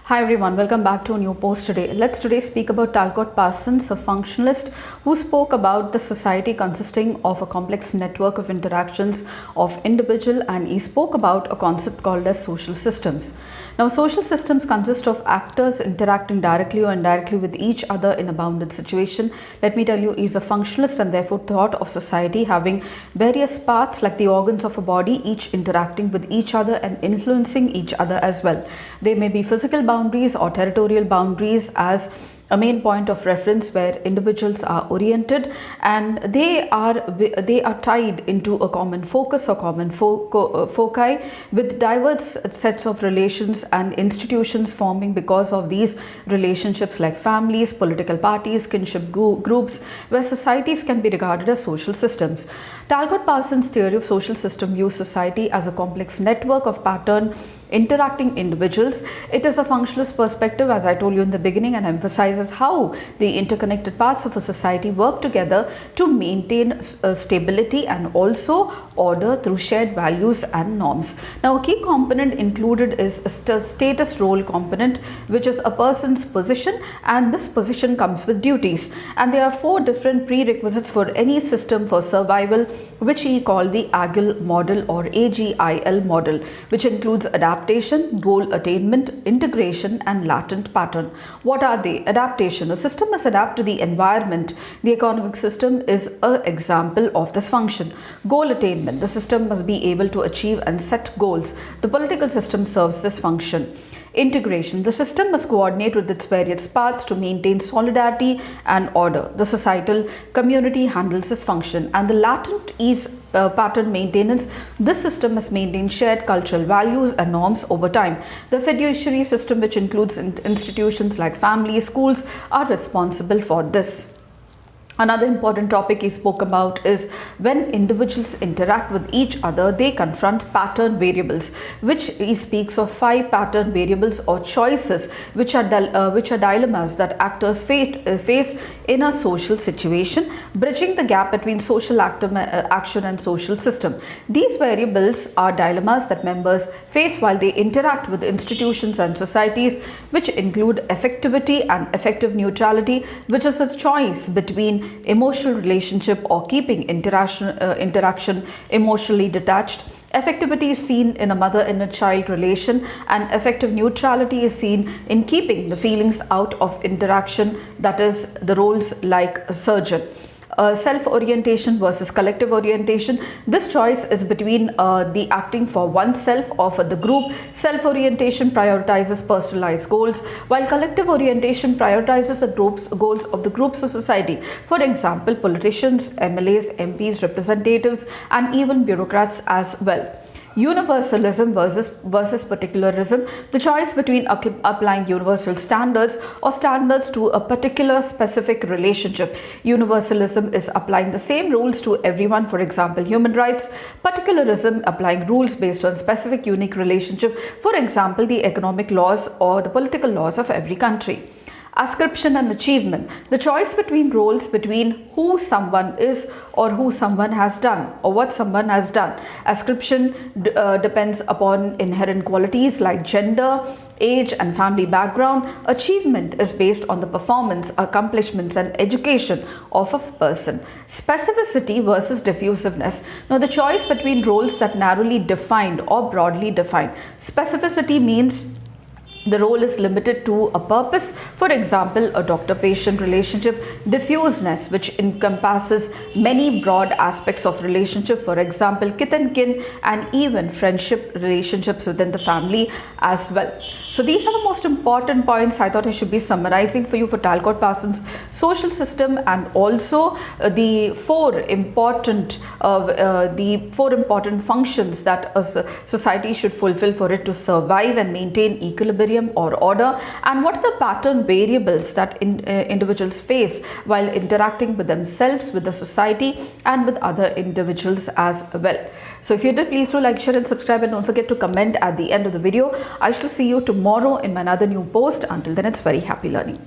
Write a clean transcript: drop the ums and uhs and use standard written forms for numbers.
Hi everyone, welcome back to a new post today. Let's today speak about Talcott Parsons, a functionalist who spoke about the society consisting of a complex network of interactions of individual, and he spoke about a concept called as social systems. Now, social systems consist of actors interacting directly or indirectly with each other in a bounded situation. Let me tell you, he's a functionalist and therefore thought of society having various parts like the organs of a body, each interacting with each other and influencing each other as well. They may be physical boundaries or territorial boundaries as a main point of reference where individuals are oriented, and they are tied into a common focus or common foci with diverse sets of relations and institutions forming because of these relationships like families, political parties, kinship groups, where societies can be regarded as social systems. Talcott Parsons' theory of social system views society as a complex network of pattern interacting individuals. It is a functionalist perspective, as I told you in the beginning, and emphasizes how the interconnected parts of a society work together to maintain stability and also order through shared values and norms. Now, a key component included is a status role component, which is a person's position, and this position comes with duties. And there are 4 different prerequisites for any system for survival, which he called the AGIL model or AGIL model, which includes adaptation, goal attainment, integration, and latent pattern. What are they? Adaptation. A system must adapt to the environment. The economic system is an example of this function. Goal attainment. The system must be able to achieve and set goals. The political system serves this function. Integration. The system must coordinate with its various parts to maintain solidarity and order. The societal community handles this function. And the latent is pattern maintenance. This system must maintain shared cultural values and norms over time. The fiduciary system, which includes institutions like families, schools, are responsible for this. Another important topic he spoke about is when individuals interact with each other, they confront pattern variables, which he speaks of 5 pattern variables or choices, which are dilemmas that actors face in a social situation, bridging the gap between social action and social system. These variables are dilemmas that members face while they interact with institutions and societies, which include effectivity and effective neutrality, which is a choice between emotional relationship or keeping interaction emotionally detached. Effectivity is seen in a mother and a child relation, and effective neutrality is seen in keeping the feelings out of interaction, that is the roles like a surgeon. Self-orientation versus collective orientation. This choice is between the acting for oneself or for the group. Self-orientation prioritizes personalized goals, while collective orientation prioritizes the group's goals of the groups of society. For example, politicians, MLAs, MPs, representatives, and even bureaucrats as well. Universalism versus particularism. The choice between applying universal standards or standards to a particular specific relationship. Universalism is applying the same rules to everyone, for example, human rights. Particularism, applying rules based on specific unique relationship, for example, the economic laws or the political laws of every country. Ascription and achievement. The choice between roles, between who someone is or who someone has done or what someone has done. Ascription depends upon inherent qualities like gender, age, and family background. Achievement is based on the performance, accomplishments, and education of a person. Specificity versus diffusiveness. Now, the choice between roles that narrowly defined or broadly defined. Specificity means the role is limited to a purpose, for example, a doctor-patient relationship. Diffuseness, which encompasses many broad aspects of relationship, for example, kith and kin, and even friendship relationships within the family as well. So these are the most important points I thought I should be summarizing for you for Talcott Parsons' social system, and also the four important functions that a society should fulfill for it to survive and maintain equilibrium or order, and what are the pattern variables that individuals face while interacting with themselves, with the society, and with other individuals as well. So if you did, please do like, share, and subscribe, and don't forget to comment at the end of the video. I shall see you tomorrow in another new post. Until then, it's very happy learning.